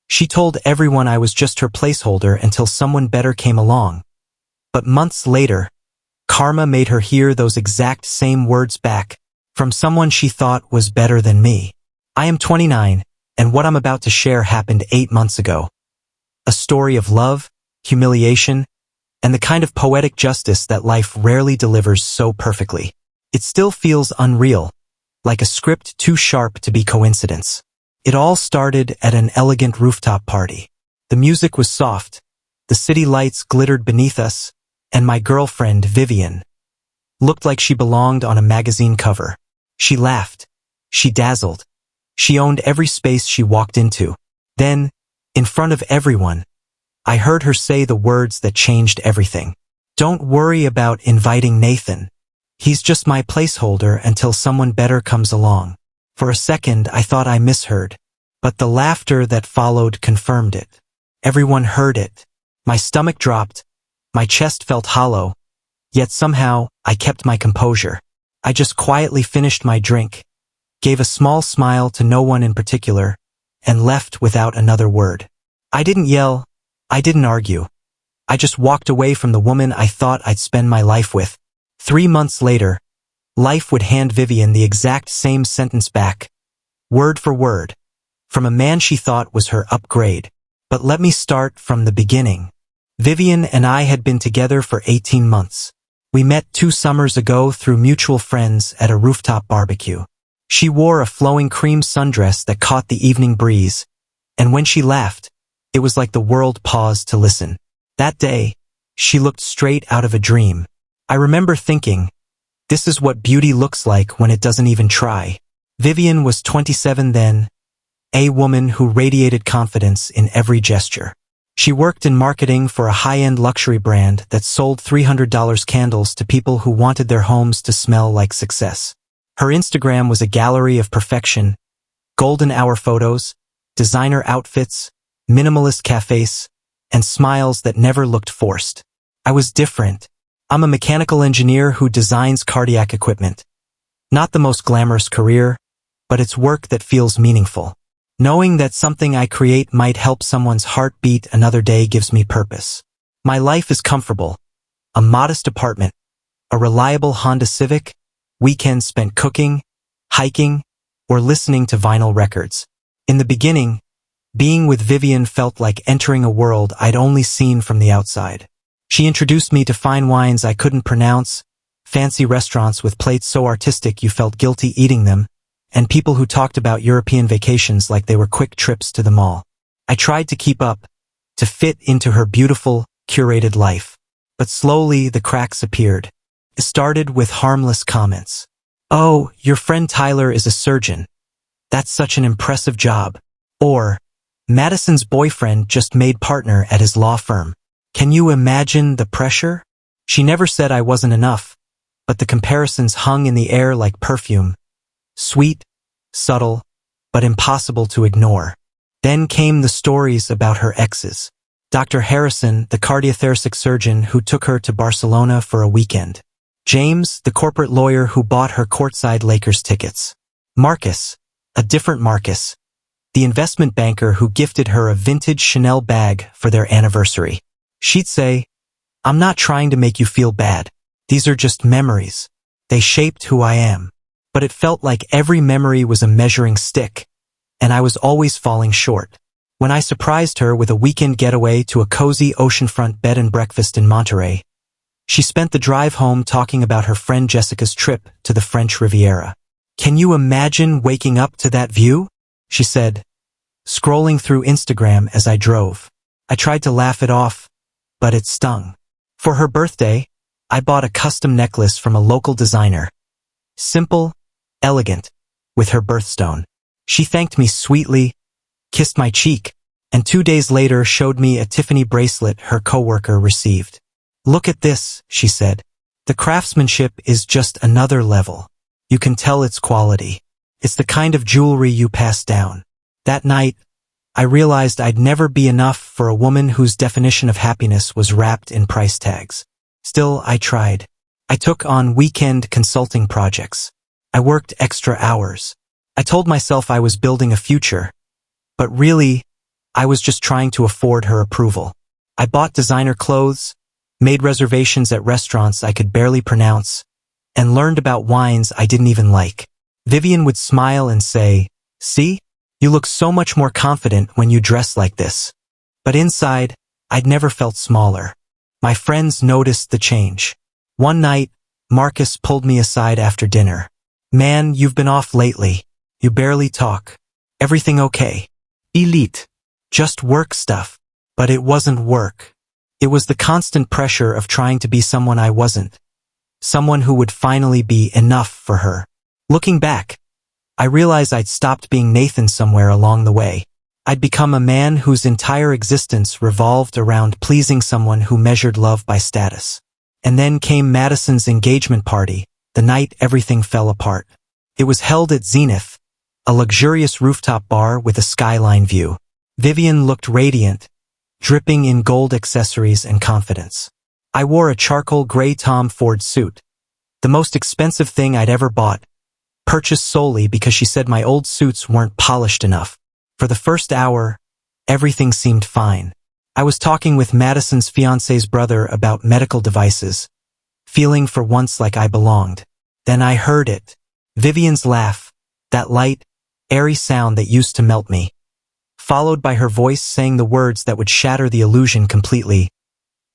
She told everyone I was just her placeholder until someone better came along. But months later, karma made her hear those exact same words back from someone she thought was better than me. I am 29, and what I'm about to share happened 8 months ago. A story of love, humiliation, and the kind of poetic justice that life rarely delivers so perfectly. It still feels unreal, like a script too sharp to be coincidence. It all started at an elegant rooftop party. The music was soft, the city lights glittered beneath us, and my girlfriend, Vivian, looked like she belonged on a magazine cover. She laughed. She dazzled. She owned every space she walked into. Then, in front of everyone, I heard her say the words that changed everything. "Don't worry about inviting Nathan. He's just my placeholder until someone better comes along." For a second, I thought I misheard, but the laughter that followed confirmed it. Everyone heard it. My stomach dropped. My chest felt hollow. Yet somehow, I kept my composure. I just quietly finished my drink, gave a small smile to no one in particular, and left without another word. I didn't yell. I didn't argue. I just walked away from the woman I thought I'd spend my life with. 3 months later, life would hand Vivian the exact same sentence back, word for word, from a man she thought was her upgrade. But let me start from the beginning. Vivian and I had been together for 18 months. We met 2 summers ago through mutual friends at a rooftop barbecue. She wore a flowing cream sundress that caught the evening breeze, and when she laughed, it was like the world paused to listen. That day, she looked straight out of a dream. I remember thinking, this is what beauty looks like when it doesn't even try. Vivian was 27 then, a woman who radiated confidence in every gesture. She worked in marketing for a high-end luxury brand that sold $300 candles to people who wanted their homes to smell like success. Her Instagram was a gallery of perfection, golden hour photos, designer outfits, minimalist cafes, and smiles that never looked forced. I was different. I'm a mechanical engineer who designs cardiac equipment. Not the most glamorous career, but it's work that feels meaningful. Knowing that something I create might help someone's heart beat another day gives me purpose. My life is comfortable. A modest apartment, a reliable Honda Civic, weekends spent cooking, hiking, or listening to vinyl records. In the beginning, being with Vivian felt like entering a world I'd only seen from the outside. She introduced me to fine wines I couldn't pronounce, fancy restaurants with plates so artistic you felt guilty eating them, and people who talked about European vacations like they were quick trips to the mall. I tried to keep up, to fit into her beautiful, curated life. But slowly the cracks appeared. It started with harmless comments. "Oh, your friend Tyler is a surgeon. That's such an impressive job." Or, "Madison's boyfriend just made partner at his law firm. Can you imagine the pressure?" She never said I wasn't enough, but the comparisons hung in the air like perfume. Sweet, subtle, but impossible to ignore. Then came the stories about her exes. Dr. Harrison, the cardiothoracic surgeon who took her to Barcelona for a weekend. James, the corporate lawyer who bought her courtside Lakers tickets. Marcus, a different Marcus, the investment banker who gifted her a vintage Chanel bag for their anniversary. She'd say, "I'm not trying to make you feel bad. These are just memories. They shaped who I am." But it felt like every memory was a measuring stick, and I was always falling short. When I surprised her with a weekend getaway to a cozy oceanfront bed and breakfast in Monterey, she spent the drive home talking about her friend Jessica's trip to the French Riviera. "Can you imagine waking up to that view?" she said, scrolling through Instagram as I drove. I tried to laugh it off, but it stung. For her birthday, I bought a custom necklace from a local designer. Simple, elegant, with her birthstone. She thanked me sweetly, kissed my cheek, and 2 days later showed me a Tiffany bracelet her coworker received. "Look at this," she said. "The craftsmanship is just another level. You can tell its quality. It's the kind of jewelry you pass down." That night, I realized I'd never be enough for a woman whose definition of happiness was wrapped in price tags. Still, I tried. I took on weekend consulting projects. I worked extra hours. I told myself I was building a future, but really, I was just trying to afford her approval. I bought designer clothes, made reservations at restaurants I could barely pronounce, and learned about wines I didn't even like. Vivian would smile and say, "See? You look so much more confident when you dress like this." But inside, I'd never felt smaller. My friends noticed the change. One night, Marcus pulled me aside after dinner. "Man, you've been off lately. You barely talk. Everything okay?" "Elite. Just work stuff." But it wasn't work. It was the constant pressure of trying to be someone I wasn't. Someone who would finally be enough for her. Looking back, I realized I'd stopped being Nathan somewhere along the way. I'd become a man whose entire existence revolved around pleasing someone who measured love by status. And then came Madison's engagement party, the night everything fell apart. It was held at Zenith, a luxurious rooftop bar with a skyline view. Vivian looked radiant, dripping in gold accessories and confidence. I wore a charcoal gray Tom Ford suit, the most expensive thing I'd ever bought, purchased solely because she said my old suits weren't polished enough. For the first hour, everything seemed fine. I was talking with Madison's fiancé's brother about medical devices, feeling for once like I belonged. Then I heard it. Vivian's laugh, that light, airy sound that used to melt me, followed by her voice saying the words that would shatter the illusion completely.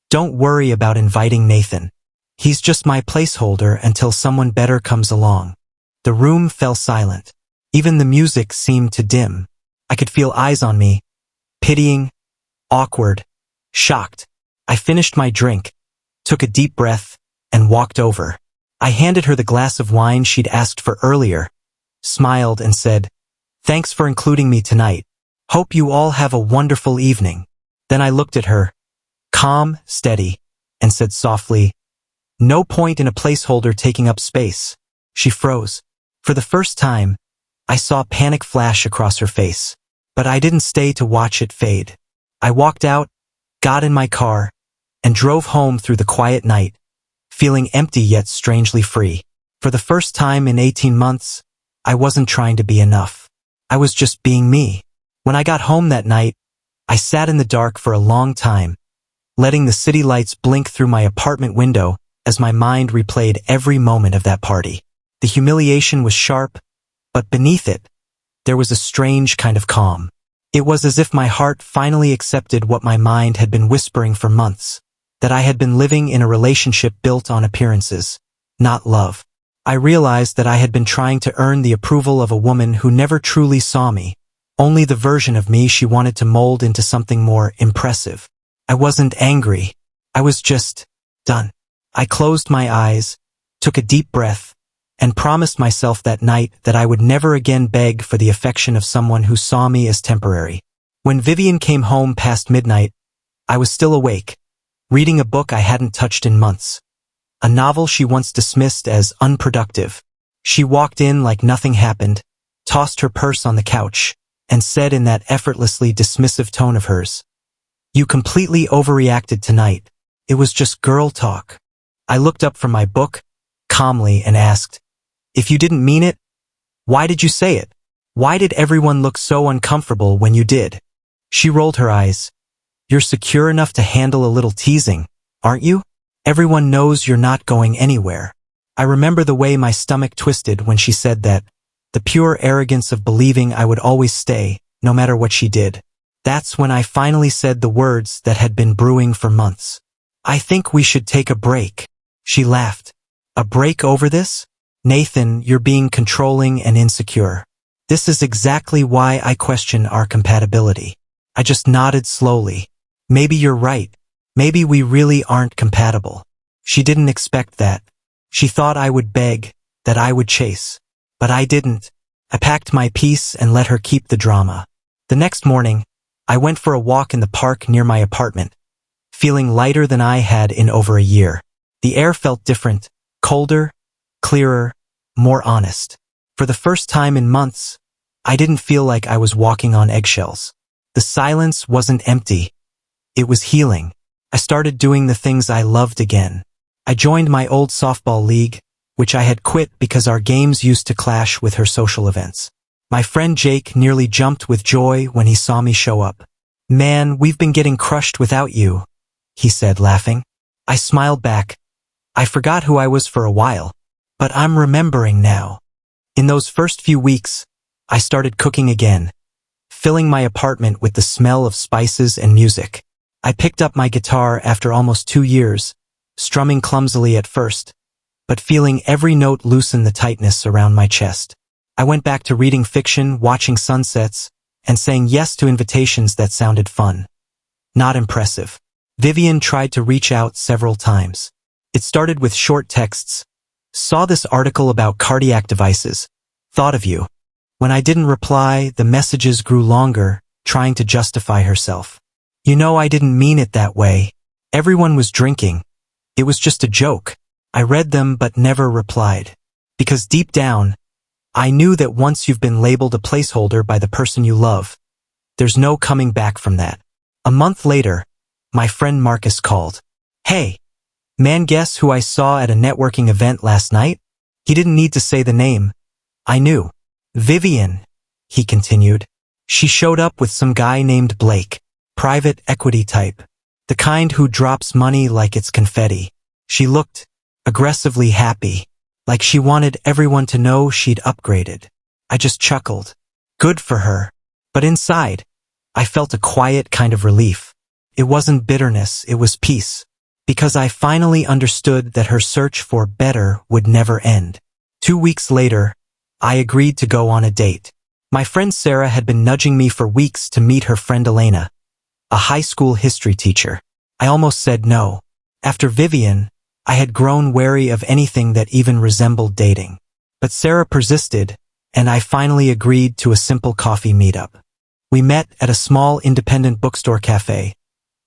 "Don't worry about inviting Nathan. He's just my placeholder until someone better comes along." The room fell silent. Even the music seemed to dim. I could feel eyes on me, pitying, awkward, shocked. I finished my drink, took a deep breath, and walked over. I handed her the glass of wine she'd asked for earlier, smiled and said, "Thanks for including me tonight. Hope you all have a wonderful evening." Then I looked at her, calm, steady, and said softly, "No point in a placeholder taking up space." She froze. For the first time, I saw panic flash across her face. But I didn't stay to watch it fade. I walked out, got in my car, and drove home through the quiet night, feeling empty yet strangely free. For the first time in 18 months, I wasn't trying to be enough. I was just being me. When I got home that night, I sat in the dark for a long time, letting the city lights blink through my apartment window as my mind replayed every moment of that party. The humiliation was sharp, but beneath it, there was a strange kind of calm. It was as if my heart finally accepted what my mind had been whispering for months, that I had been living in a relationship built on appearances, not love. I realized that I had been trying to earn the approval of a woman who never truly saw me, only the version of me she wanted to mold into something more impressive. I wasn't angry. I was just done. I closed my eyes, took a deep breath, and promised myself that night that I would never again beg for the affection of someone who saw me as temporary. When Vivian came home past midnight, I was still awake, reading a book I hadn't touched in months. A novel she once dismissed as unproductive. She walked in like nothing happened, tossed her purse on the couch, and said in that effortlessly dismissive tone of hers, "You completely overreacted tonight. It was just girl talk." I looked up from my book, calmly, and asked, "If you didn't mean it, why did you say it? Why did everyone look so uncomfortable when you did?" She rolled her eyes. "You're secure enough to handle a little teasing, aren't you? Everyone knows you're not going anywhere." I remember the way my stomach twisted when she said that, the pure arrogance of believing I would always stay, no matter what she did. That's when I finally said the words that had been brewing for months. "I think we should take a break." She laughed. "A break over this? Nathan, you're being controlling and insecure. This is exactly why I question our compatibility." I just nodded slowly. "Maybe you're right. Maybe we really aren't compatible." She didn't expect that. She thought I would beg, that I would chase. But I didn't. I packed my piece and let her keep the drama. The next morning, I went for a walk in the park near my apartment, feeling lighter than I had in over a year. The air felt different, colder, clearer, more honest. For the first time in months, I didn't feel like I was walking on eggshells. The silence wasn't empty. It was healing. I started doing the things I loved again. I joined my old softball league, which I had quit because our games used to clash with her social events. My friend Jake nearly jumped with joy when he saw me show up. Man, we've been getting crushed without you, he said, laughing. I smiled back. I forgot who I was for a while, but I'm remembering now. In those first few weeks, I started cooking again, filling my apartment with the smell of spices and music. I picked up my guitar after almost 2 years, strumming clumsily at first, but feeling every note loosen the tightness around my chest. I went back to reading fiction, watching sunsets, and saying yes to invitations that sounded fun. Not impressive. Vivian tried to reach out several times. It started with short texts. Saw this article about cardiac devices. Thought of you. When I didn't reply, the messages grew longer, trying to justify herself. You know, I didn't mean it that way. Everyone was drinking. It was just a joke. I read them but never replied. Because deep down, I knew that once you've been labeled a placeholder by the person you love, there's no coming back from that. A month later, my friend Marcus called. Hey, man, guess who I saw at a networking event last night? He didn't need to say the name. I knew. Vivian, he continued. She showed up with some guy named Blake, private equity type, the kind who drops money like it's confetti. She looked aggressively happy, like she wanted everyone to know she'd upgraded. I just chuckled. Good for her. But inside, I felt a quiet kind of relief. It wasn't bitterness, it was peace. Because I finally understood that her search for better would never end. 2 weeks later, I agreed to go on a date. My friend Sarah had been nudging me for weeks to meet her friend Elena, a high school history teacher. I almost said no. After Vivian, I had grown wary of anything that even resembled dating. But Sarah persisted, and I finally agreed to a simple coffee meetup. We met at a small independent bookstore cafe,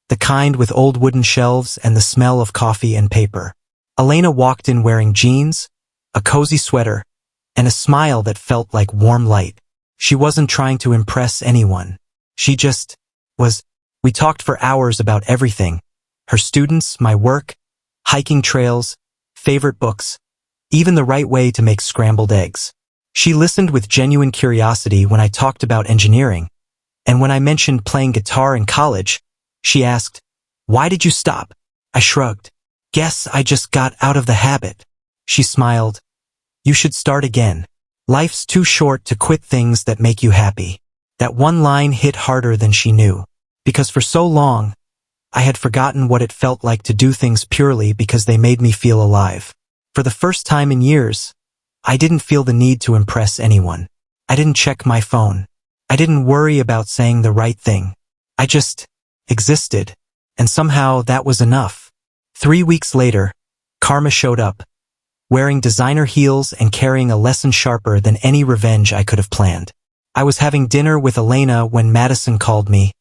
the kind with old wooden shelves and the smell of coffee and paper. Elena walked in wearing jeans, a cozy sweater, and a smile that felt like warm light. She wasn't trying to impress anyone. She just was. We talked for hours about everything. Her students, my work, hiking trails, favorite books, even the right way to make scrambled eggs. She listened with genuine curiosity when I talked about engineering, and when I mentioned playing guitar in college, she asked, "Why did you stop?" I shrugged. "Guess I just got out of the habit." She smiled. "You should start again. Life's too short to quit things that make you happy." That one line hit harder than she knew, because for so long, I had forgotten what it felt like to do things purely because they made me feel alive. For the first time in years, I didn't feel the need to impress anyone. I didn't check my phone. I didn't worry about saying the right thing. I just existed, and somehow that was enough. 3 weeks later, Karma showed up, wearing designer heels and carrying a lesson sharper than any revenge I could have planned. I was having dinner with Elena when Madison called me,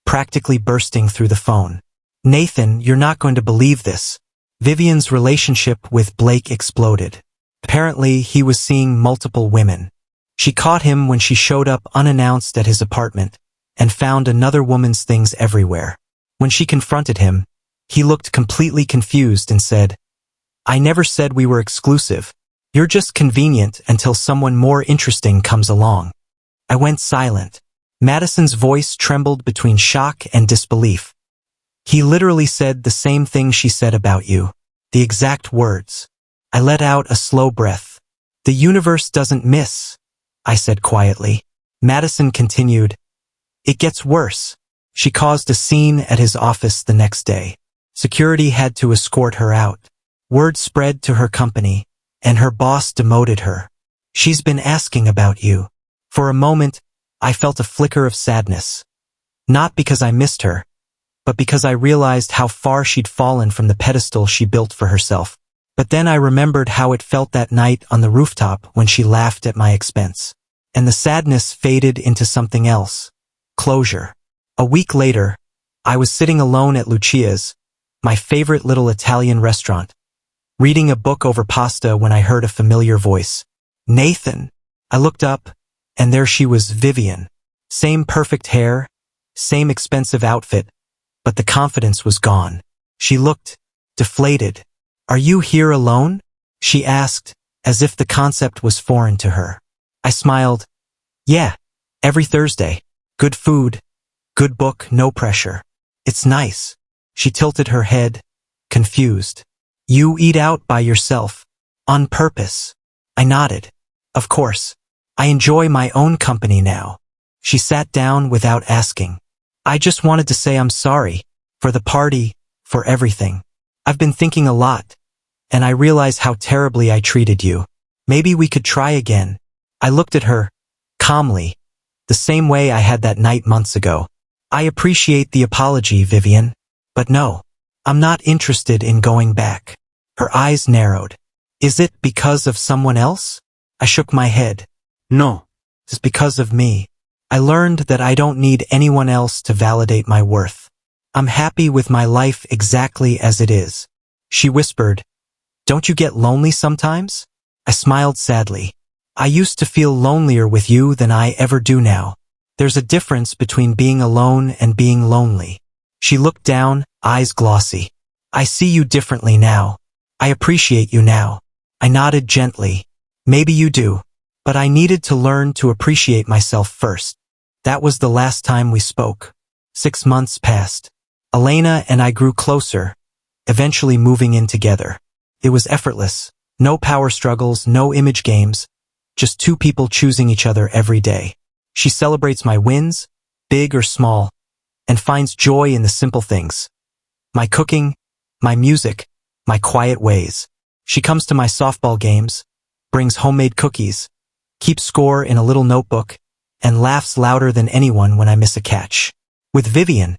practically bursting through the phone. "Nathan, you're not going to believe this." Vivian's relationship with Blake exploded. Apparently, he was seeing multiple women. She caught him when she showed up unannounced at his apartment and found another woman's things everywhere. When she confronted him, he looked completely confused and said, "I never said we were exclusive. You're just convenient until someone more interesting comes along." I went silent. Madison's voice trembled between shock and disbelief. "He literally said the same thing she said about you. The exact words." I let out a slow breath. "The universe doesn't miss," I said quietly. Madison continued, "It gets worse." She caused a scene at his office the next day. Security had to escort her out. Word spread to her company, and her boss demoted her. "She's been asking about you." For a moment, I felt a flicker of sadness. Not because I missed her, but because I realized how far she'd fallen from the pedestal she built for herself. But then I remembered how it felt that night on the rooftop when she laughed at my expense. And the sadness faded into something else. Closure. A week later, I was sitting alone at Lucia's, my favorite little Italian restaurant, reading a book over pasta when I heard a familiar voice. "Nathan." I looked up, and there she was, Vivian. Same perfect hair, same expensive outfit, but the confidence was gone. She looked deflated. "Are you here alone?" she asked, as if the concept was foreign to her. I smiled. "Yeah, every Thursday. Good food, Good book, no pressure. It's nice. She tilted her head, confused. You eat out by yourself. On purpose. I nodded. Of course. I enjoy my own company now. She sat down without asking. I just wanted to say I'm sorry. For the party, for everything. I've been thinking a lot. And I realize how terribly I treated you. Maybe we could try again. I looked at her, calmly, the same way I had that night months ago. I appreciate the apology, Vivian. But no, I'm not interested in going back. Her eyes narrowed. Is it because of someone else? I shook my head. No, it's because of me. I learned that I don't need anyone else to validate my worth. I'm happy with my life exactly as it is. She whispered, Don't you get lonely sometimes? I smiled sadly. I used to feel lonelier with you than I ever do now. There's a difference between being alone and being lonely. She looked down, eyes glossy. I see you differently now. I appreciate you now. I nodded gently. Maybe you do. But I needed to learn to appreciate myself first. That was the last time we spoke. 6 months passed. Elena and I grew closer, eventually moving in together. It was effortless. No power struggles, no image games. Just two people choosing each other every day. She celebrates my wins, big or small, and finds joy in the simple things. My cooking, my music, my quiet ways. She comes to my softball games, brings homemade cookies, keeps score in a little notebook, and laughs louder than anyone when I miss a catch. With Vivian,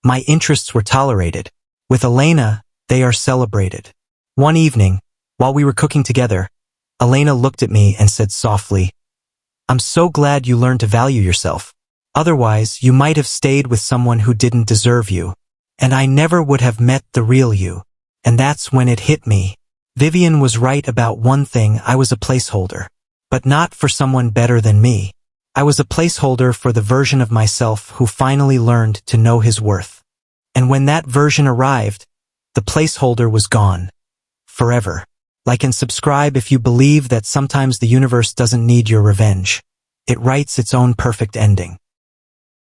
my interests were tolerated. With Elena, they are celebrated. One evening, while we were cooking together, Elena looked at me and said softly, I'm so glad you learned to value yourself. Otherwise, you might have stayed with someone who didn't deserve you. And I never would have met the real you. And that's when it hit me. Vivian was right about one thing. I was a placeholder. But not for someone better than me. I was a placeholder for the version of myself who finally learned to know his worth. And when that version arrived, the placeholder was gone. Forever. Like and subscribe if you believe that sometimes the universe doesn't need your revenge. It writes its own perfect ending.